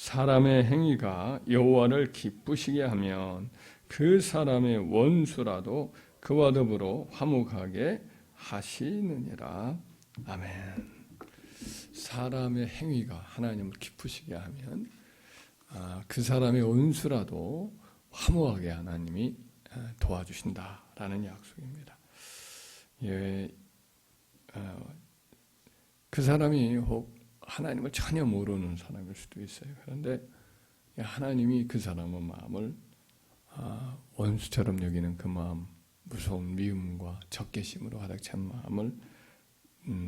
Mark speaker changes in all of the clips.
Speaker 1: 사람의 행위가 여호와를 기쁘시게 하면 그 사람의 원수라도 그와 더불어 화목하게 하시느니라. 아멘. 사람의 행위가 하나님을 기쁘시게 하면 그 사람의 원수라도 화목하게 하나님이 도와주신다라는 약속입니다. 그 사람이 혹 하나님을 전혀 모르는 사람일 수도 있어요. 그런데 하나님이 그 사람의 마음을 원수처럼 여기는 그 마음, 무서운 미움과 적개심으로 가득 찬 마음을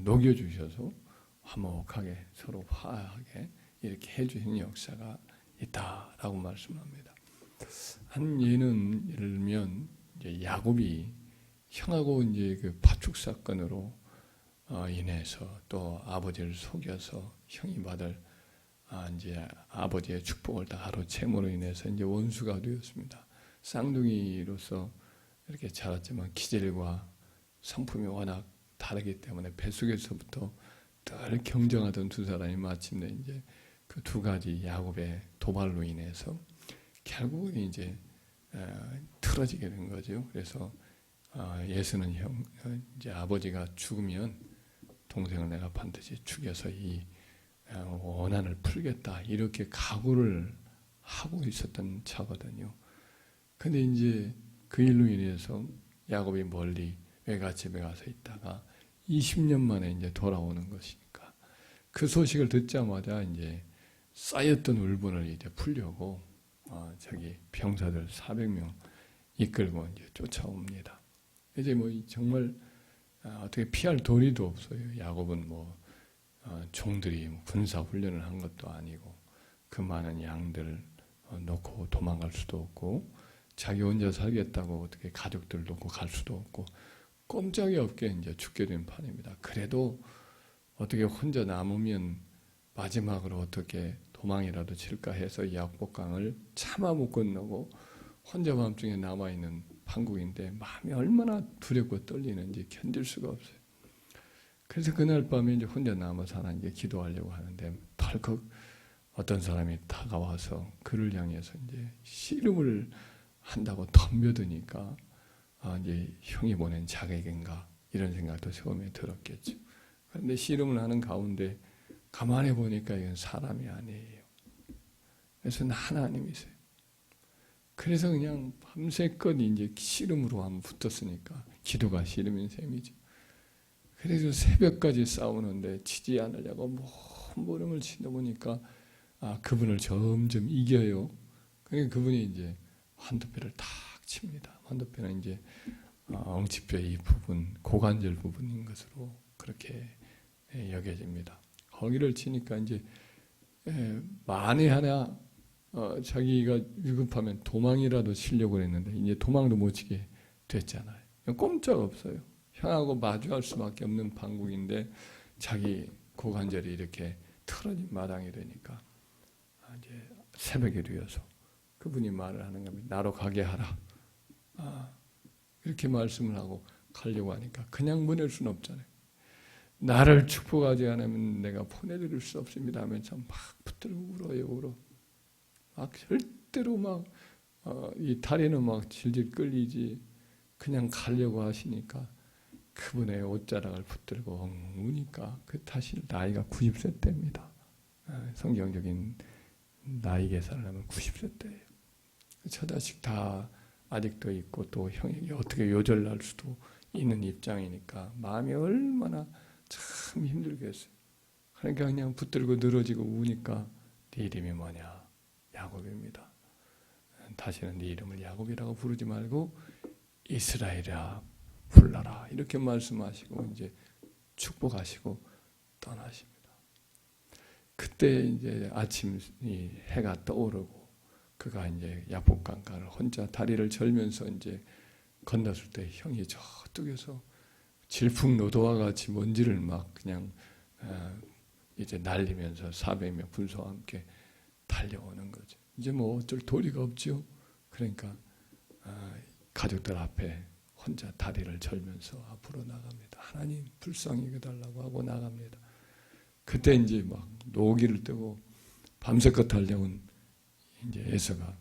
Speaker 1: 녹여주셔서 화목하게 서로 화하게 이렇게 해주시는 역사가 있다라고 말씀합니다. 한 예는 예를 들면 야곱이 형하고 이제 그 파축 사건으로 인해서 또 아버지를 속여서 형이 받을 이제 아버지의 축복을 다 하루채므로 인해서 이제 원수가 되었습니다. 쌍둥이로서 이렇게 자랐지만 기질과 성품이 워낙 다르기 때문에 뱃속에서부터 늘 경쟁하던 두 사람이 마침내 이제 그 두 가지 야곱의 도발로 인해서 결국은 이제 틀어지게 된 거죠. 그래서 예수는 이제 아버지가 죽으면 동생을 내가 반드시 죽여서 이 원한을 풀겠다 이렇게 각오를 하고 있었던 차거든요. 근데 이제 그 일로 인해서 야곱이 멀리 외갓집에 가서 있다가 20년 만에 이제 돌아오는 것이니까 그 소식을 듣자마자 이제 쌓였던 울분을 이제 풀려고 저기 병사들 400명 이끌고 이제 쫓아옵니다. 이제 뭐 정말 어떻게 피할 도리도 없어요. 야곱은 뭐 종들이 군사 훈련을 한 것도 아니고 그 많은 양들을 놓고 도망갈 수도 없고 자기 혼자 살겠다고 어떻게 가족들 놓고 갈 수도 없고 꼼짝이 없게 이제 죽게 된 판입니다. 그래도 어떻게 혼자 남으면 마지막으로 어떻게 도망이라도 칠까 해서 약복강을 차마 못 건너고 혼자 밤중에 남아있는 판국인데 마음이 얼마나 두렵고 떨리는지 견딜 수가 없어요. 그래서 그날 밤에 이제 혼자 남아서 하나 이제 기도하려고 하는데 덜컥 어떤 사람이 다가와서 그를 향해서 이제 씨름을 한다고 덤벼드니까 이제 형이 보낸 자객인가 이런 생각도 처음에 들었겠죠. 그런데 씨름을 하는 가운데 가만히 보니까 이건 사람이 아니에요. 그래서 하나님이세요. 그래서 그냥 밤새껏 이제 씨름으로 한번 붙었으니까 기도가 씨름인 셈이죠. 그래서 새벽까지 싸우는데 지지 않으려고 몸부림을 치다 보니까 그분을 점점 이겨요. 그러니까 그분이 이제 환도뼈를 탁 칩니다. 환도뼈는 이제 엉치뼈 이 부분, 고관절 부분인 것으로 그렇게 여겨집니다. 거기를 치니까 이제 만에 하나 자기가 위급하면 도망이라도 치려고 했는데 이제 도망도 못 치게 됐잖아요. 꼼짝 없어요. 형하고 마주할 수밖에 없는 판국인데 자기 고관절이 이렇게 틀어진 마당이 되니까 이제 새벽이 되어서 그분이 말을 하는 겁니다. 나로 가게 하라. 이렇게 말씀을 하고 가려고 하니까 그냥 보낼 수는 없잖아요. 나를 축복하지 않으면 내가 보내드릴 수 없습니다 하면서 막 붙들고 울어요. 막 절대로 막 이 다리는 막 질질 끌리지 그냥 가려고 하시니까 그분의 옷자락을 붙들고 우니까 그 다시 나이가 90세 때입니다. 성경적인 나이 계산을 하면 90세 때예요. 처자식 다 아직도 있고 또 형이 어떻게 요절날 수도 있는 입장이니까 마음이 얼마나 참 힘들겠어요. 그러니까 그냥 붙들고 늘어지고 우니까 네 이름이 뭐냐? 야곱입니다. 다시는 네 이름을 야곱이라고 부르지 말고 이스라엘이라 불러라. 이렇게 말씀하시고 이제 축복하시고 떠나십니다. 그때 이제 아침 이 해가 떠오르고 그가 이제 야복강가를 혼자 다리를 절면서 이제 건넜을 때 형이 저쪽에서 질풍노도와 같이 먼지를 막 그냥 이제 날리면서 400명 군사와 함께 달려오는 거죠. 이제 뭐 어쩔 도리가 없죠. 그러니까 가족들 앞에 혼자 다리를 절면서 앞으로 나갑니다. 하나님 불쌍히 여겨달라고 하고 나갑니다. 그때 이제 막 노기를 뜨고 밤새껏 달려온 이제 에서가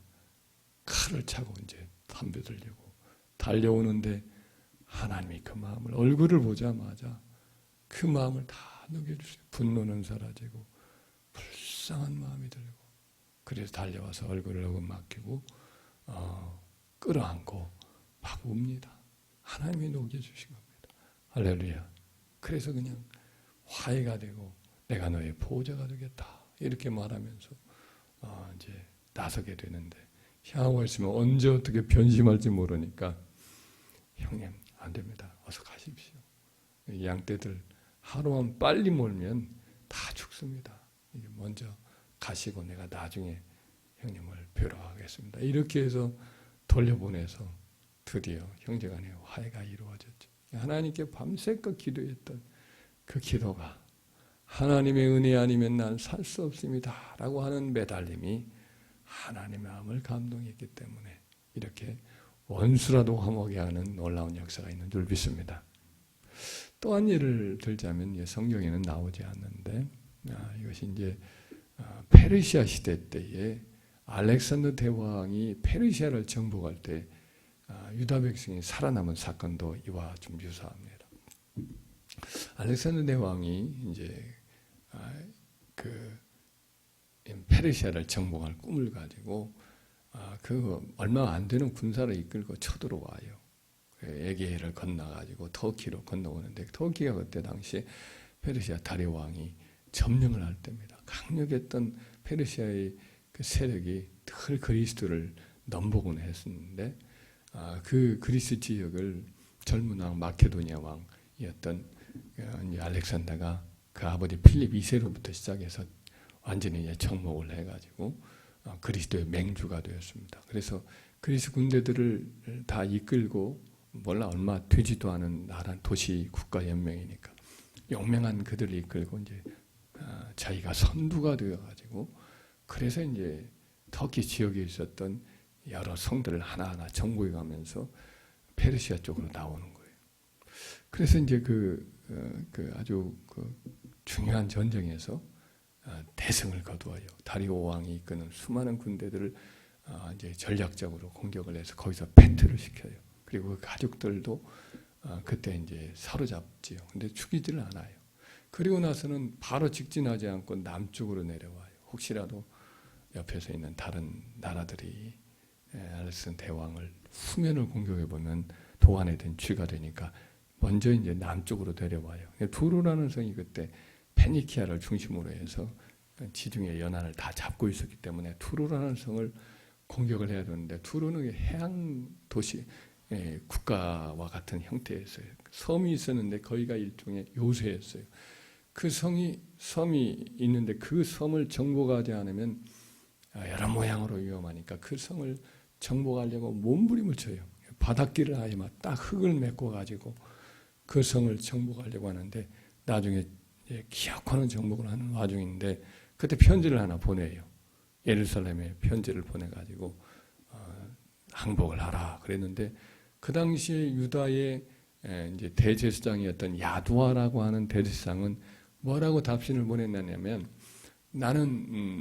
Speaker 1: 칼을 차고 이제 덤벼들려고 달려오는데 하나님이 그 마음을 얼굴을 보자마자 그 마음을 다 녹여주세요. 분노는 사라지고 불쌍한 마음이 들고 그래서 달려와서 얼굴을 맡기고 끌어안고 막 웁니다. 하나님이 녹여주신 겁니다. 할렐루야. 그래서 그냥 화해가 되고 내가 너의 보호자가 되겠다 이렇게 말하면서 이제 나서게 되는데 향하고 있으면 언제 어떻게 변심할지 모르니까 형님 안 됩니다. 어서 가십시오. 양떼들 하루만 빨리 몰면 다 죽습니다. 먼저 가시고 내가 나중에 형님을 뵈러 가겠습니다. 이렇게 해서 돌려보내서 드디어 형제간의 화해가 이루어졌죠. 하나님께 밤새껏 기도했던 그 기도가 하나님의 은혜 아니면 난 살 수 없습니다 라고 하는 매달림이 하나님의 마음을 감동했기 때문에 이렇게 원수라도 화목해 하는 놀라운 역사가 있는 줄 믿습니다. 또 한 예를 들자면 성경에는 나오지 않는데 이것이 이제 페르시아 시대 때에 알렉산더 대왕이 페르시아를 정복할 때 유다 백성이 살아남은 사건도 이와 좀 유사합니다. 알렉산더 대왕이 이제 그 페르시아를 정복할 꿈을 가지고 그 얼마 안 되는 군사를 이끌고 쳐들어와요. 에게해를 건너가지고 터키로 건너오는데 터키가 그때 당시에 페르시아 다리오 왕이 점령을 할 때입니다. 강력했던 페르시아의 그 세력이 늘 그리스도를 넘보곤 했었는데 그 그리스 지역을 젊은 왕 마케도니아 왕이었던 알렉산더가 그 아버지 필립 2세로부터 시작해서 완전히 정복을 해가지고 그리스도의 맹주가 되었습니다. 그래서 그리스 군대들을 다 이끌고 얼마 되지도 않은 나라 도시 국가 연맹이니까 용맹한 그들을 이끌고 이제 자기가 선두가 되어가지고 그래서 이제 터키 지역에 있었던 여러 성들을 하나하나 정복해가면서 페르시아 쪽으로 나오는 거예요. 그래서 이제 그 아주 중요한 전쟁에서 대승을 거두어요. 다리오 왕이 이끄는 수많은 군대들을 이제 전략적으로 공격을 해서 거기서 패퇴를 시켜요. 그리고 그 가족들도 그때 이제 사로잡지요. 근데 죽이지를 않아요. 그리고 나서는 바로 직진하지 않고 남쪽으로 내려와요. 혹시라도 옆에서 있는 다른 나라들이 알렉산더 대왕을 후면을 공격해 보면 도안에 된 쥐가 되니까 먼저 이제 남쪽으로 내려와요. 두로라는 성이 그때 페니키아를 중심으로 해서 지중해 연안을 다 잡고 있었기 때문에 두로라는 성을 공격을 해야 되는데 두로는 해양 도시 국가와 같은 형태였어요. 섬이 있었는데 거기가 일종의 요새였어요. 그 섬이 있는데 그 섬을 정복하지 않으면 여러 모양으로 위험하니까 그 성을 정복하려고 몸부림을 쳐요. 바닷길을 아예 막 딱 흙을 메꿔 가지고 그 성을 정복하려고 하는데 나중에 기어코는 정복을 하는 와중인데 그때 편지를 하나 보내요. 예루살렘에 편지를 보내가지고 항복을 하라 그랬는데 그 당시에 유다의 이제 대제사장이었던 야두아라고 하는 대제사장은 뭐라고 답신을 보냈냐면 나는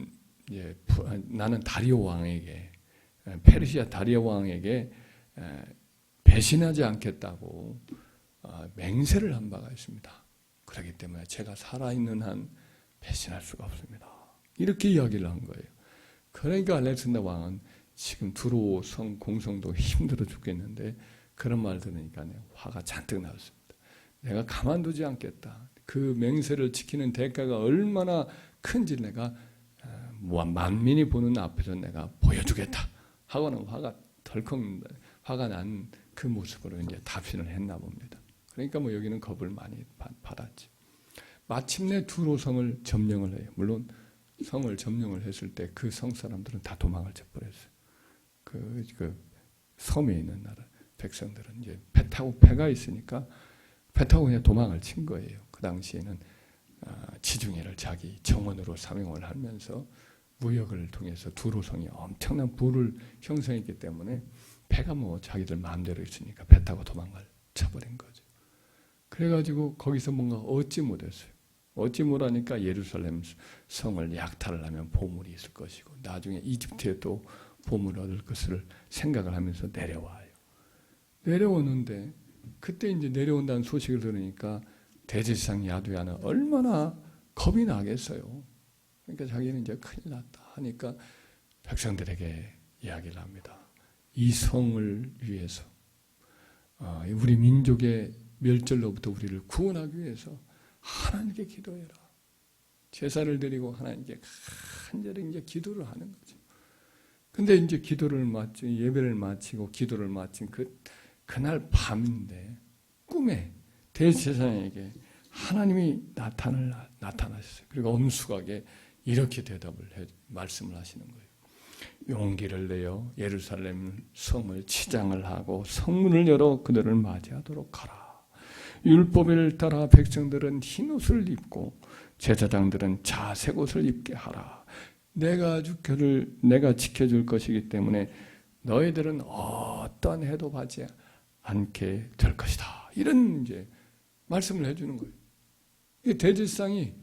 Speaker 1: 다리오 왕에게 페르시아 다리오 왕에게 배신하지 않겠다고 맹세를 한 바가 있습니다. 그렇기 때문에 제가 살아있는 한 배신할 수가 없습니다. 이렇게 이야기를 한 거예요. 그러니까 알렉산더 왕은 지금 두로 성 공성도 힘들어 죽겠는데 그런 말 들으니까 화가 잔뜩 났습니다. 내가 가만두지 않겠다. 그 맹세를 지키는 대가가 얼마나 큰지 내가 만민이 보는 앞에서 내가 보여주겠다 하고는 덜컥 화가 난 그 모습으로 이제 답신을 했나 봅니다. 그러니까 여기는 겁을 많이 받았지. 마침내 두로성을 점령을 해요. 물론 성을 점령을 했을 때 그 성 사람들은 다 도망을 쳐버렸어요. 그 섬에 있는 나라 백성들은 이제 배가 있으니까 배 타고 그냥 도망을 친 거예요. 그 당시에는 지중해를 자기 정원으로 사용을 하면서 무역을 통해서 두로성이 엄청난 부를 형성했기 때문에 배가 자기들 마음대로 있으니까 배 타고 도망을 쳐버린 거죠. 그래가지고 거기서 뭔가 얻지 못했어요. 어찌 못하니까 예루살렘 성을 약탈을 하면 보물이 있을 것이고 나중에 이집트에 또 보물을 얻을 것을 생각을 하면서 내려와요. 내려오는데 그때 이제 내려온다는 소식을 들으니까 대제사장 야두야는 얼마나 겁이 나겠어요. 그러니까 자기는 이제 큰일 났다 하니까 백성들에게 이야기를 합니다. 이 성을 위해서 우리 민족의 멸절로부터 우리를 구원하기 위해서 하나님께 기도해라. 제사를 드리고 하나님께 간절히 이제 기도를 하는 거죠. 근데 이제 기도를 마치고 예배를 마치고 기도를 마친 그날 밤인데 꿈에 대제사장에게 하나님이 나타나셨어요. 그리고 엄숙하게 이렇게 말씀을 하시는 거예요. 용기를 내어 예루살렘 성을 치장을 하고 성문을 열어 그들을 맞이하도록 하라. 율법을 따라 백성들은 흰옷을 입고 제사장들은 자색 옷을 입게 하라. 내가 지켜줄 것이기 때문에 너희들은 어떤 해도 받지 않게 될 것이다. 이런 이제 말씀을 해주는 거예요. 대제사장이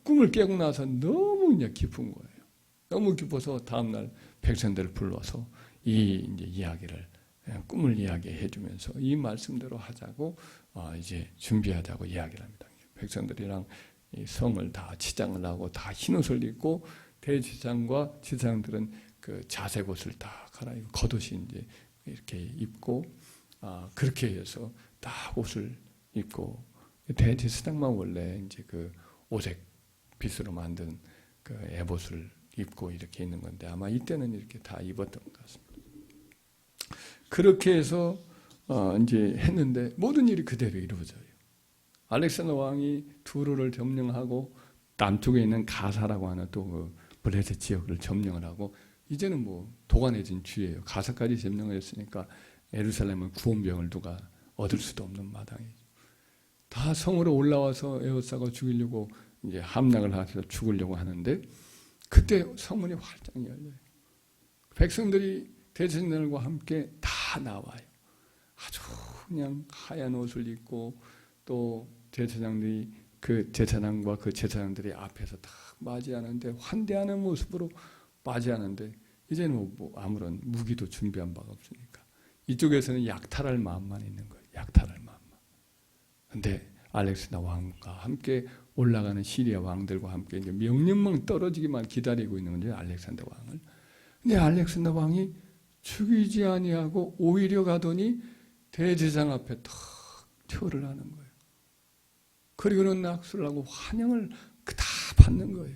Speaker 1: 꿈을 깨고 나서 너무 이제 깊은 거예요. 너무 깊어서 다음날 백성들을 불러서 이제 이야기를 꿈을 이야기해 주면서 이 말씀대로 하자고 이제 준비하자고 이야기를 합니다. 백성들이랑 이 성을 다 치장을 하고 다 흰옷을 입고 대제사장과 제사장들은 그 자색 옷을 다 갈아입고 겉옷이 이제 이렇게 입고 그렇게 해서 딱 옷을 입고 대제사장만 원래 이제 그 오색 빗으로 만든 그 에봇을 입고 이렇게 있는 건데 아마 이때는 이렇게 다 입었던 것 같습니다. 그렇게 해서 이제 했는데 모든 일이 그대로 이루어져요. 알렉산더 왕이 두로를 점령하고 남쪽에 있는 가사라고 하는 또 그 블레셋 지역을 점령을 하고 이제는 뭐 도관해진 주예요. 가사까지 점령을 했으니까 예루살렘은 구원병을 누가 얻을 수도 없는 마당이죠. 다 성으로 올라와서 에호사가 죽이려고 이제 함락을 해서 죽으려고 하는데 그때 성문이 활짝 열려요. 백성들이 대제사장들과 함께 다 나와요. 아주 그냥 하얀 옷을 입고 또 제사장들이 그 제사장과 그 제사장들이 앞에서 다 맞이하는데 환대하는 모습으로 맞이하는데 이제는 뭐 아무런 무기도 준비한 바가 없으니까 이쪽에서는 약탈할 마음만 있는 거예요. 약탈할 마음만. 근데 알렉산더 왕과 함께 올라가는 시리아 왕들과 함께 이제 명령만 떨어지기만 기다리고 있는 거죠. 알렉산더 왕을. 근데 알렉산더 왕이 죽이지 아니하고 오히려 가더니 대제사장 앞에 탁 절을 하는 거예요. 그리고는 낙수를 하고 환영을 다 받는 거예요.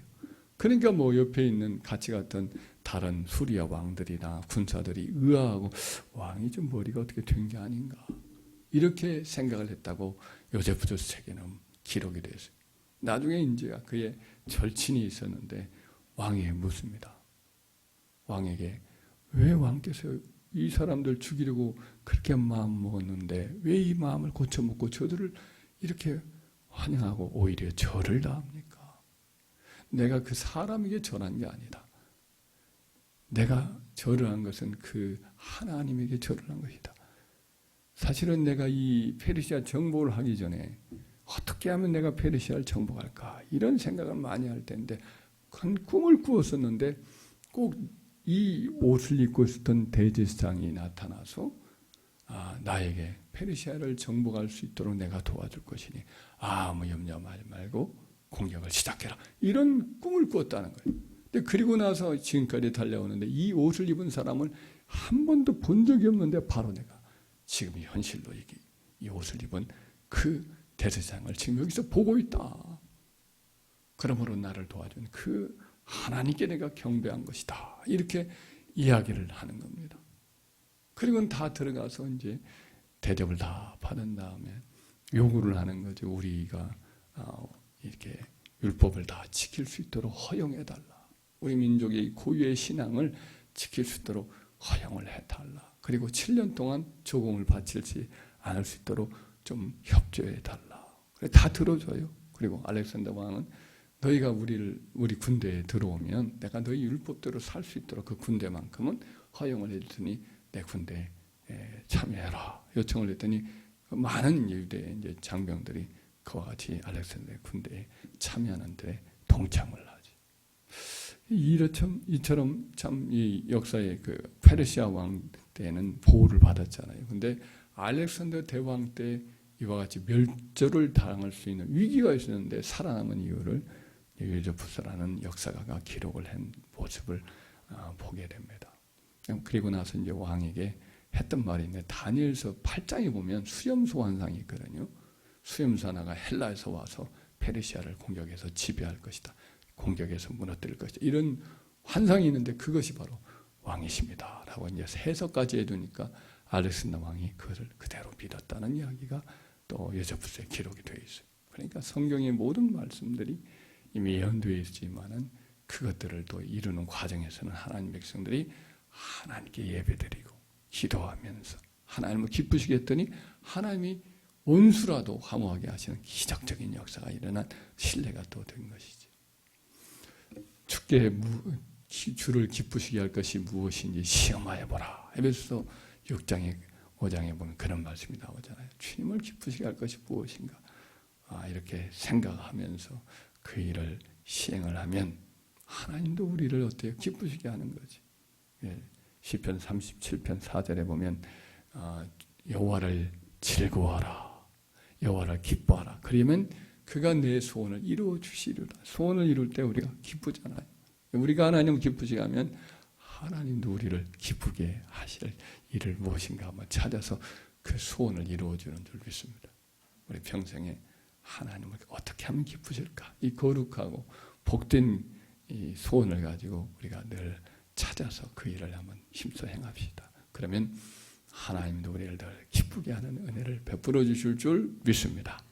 Speaker 1: 그러니까 뭐 옆에 있는 같이 갔던 다른 수리아 왕들이나 군사들이 의아하고 왕이 좀 머리가 어떻게 된 게 아닌가 이렇게 생각을 했다고 요세푸조스 책에는 기록이 되어 있어요. 나중에 이제 그의 절친이 있었는데 왕에게 묻습니다. 왕에게 왜 왕께서 이 사람들 죽이려고 그렇게 마음 먹었는데 왜 이 마음을 고쳐먹고 저들을 이렇게 환영하고 오히려 절을 다 합니까? 내가 그 사람에게 절한 게 아니다. 내가 절을 한 것은 그 하나님에게 절을 한 것이다. 사실은 내가 이 페르시아 정복을 하기 전에 어떻게 하면 내가 페르시아를 정복할까 이런 생각을 많이 할 때인데 큰 꿈을 꾸었었는데 꼭 이 옷을 입고 있었던 대제사장이 나타나서 나에게 페르시아를 정복할 수 있도록 내가 도와줄 것이니 아무 염려하지 말고 공격을 시작해라. 이런 꿈을 꾸었다는 거예요. 근데 그리고 나서 지금까지 달려오는데 이 옷을 입은 사람을 한 번도 본 적이 없는데 바로 내가 지금 현실로 이 옷을 입은 그 대제사장을 지금 여기서 보고 있다. 그러므로 나를 도와준 그 하나님께 내가 경배한 것이다. 이렇게 이야기를 하는 겁니다. 그리고는 다 들어가서 이제 대접을 다 받은 다음에 요구를 하는 거죠. 우리가 이렇게 율법을 다 지킬 수 있도록 허용해달라. 우리 민족의 고유의 신앙을 지킬 수 있도록 허용을 해달라. 그리고 7년 동안 조공을 바치지 않을 수 있도록 좀 협조해달라. 다 들어줘요. 그리고 알렉산더 왕은 너희가 우리 군대에 들어오면 내가 너희 율법대로 살 수 있도록 그 군대만큼은 허용을 해주더니 내 군대에 참여해라 요청을 했더니 많은 유대 이제 장병들이 그와 같이 알렉산더의 군대에 참여하는데 동참을 하지. 이처럼 참 이 역사의 그 페르시아 왕 때는 보호를 받았잖아요. 근데 알렉산더 대왕 때 이와 같이 멸절을 당할 수 있는 위기가 있었는데 살아남은 이유를 요세푸스라는 역사가가 기록을 한 모습을 보게 됩니다. 그리고 나서 이제 왕에게 했던 말이 있는데 다니엘서 8장에 보면 수염소 환상이 있거든요. 수염소 하나가 헬라에서 와서 페르시아를 공격해서 지배할 것이다. 공격해서 무너뜨릴 것이다. 이런 환상이 있는데 그것이 바로 왕이십니다. 라고 이제 해석까지 해두니까 알렉산더 왕이 그것을 그대로 믿었다는 이야기가 또 요세푸스에 기록이 되어 있어요. 그러니까 성경의 모든 말씀들이 이미 예언되어 있지만은 그것들을 또 이루는 과정에서는 하나님 백성들이 하나님께 예배드리고 기도하면서 하나님을 기쁘시게 했더니 하나님이 원수라도 화목하게 하시는 기적적인 역사가 일어난 신뢰가 또 된 것이지. 주를 기쁘시게 할 것이 무엇인지 시험하여 보라. 에베소서 6장에 5장에 보면 그런 말씀이 나오잖아요. 주님을 기쁘시게 할 것이 무엇인가. 이렇게 생각하면서 그 일을 시행을 하면 하나님도 우리를 어때요? 기쁘시게 하는 거지. 시편 37편 4절에 보면 여호와를 즐거워하라. 여호와를 기뻐하라. 그러면 그가 내 소원을 이루어 주시리라. 소원을 이룰 때 우리가 기쁘잖아요. 우리가 하나님을 기쁘시게 하면 하나님도 우리를 기쁘게 하실 일을 무엇인가 한번 찾아서 그 소원을 이루어주는 줄 믿습니다. 우리 평생에 하나님을 어떻게 하면 기쁘실까? 이 거룩하고 복된 이 소원을 가지고 우리가 늘 찾아서 그 일을 한번 힘써 행합시다. 그러면 하나님도 우리를 늘 기쁘게 하는 은혜를 베풀어 주실 줄 믿습니다.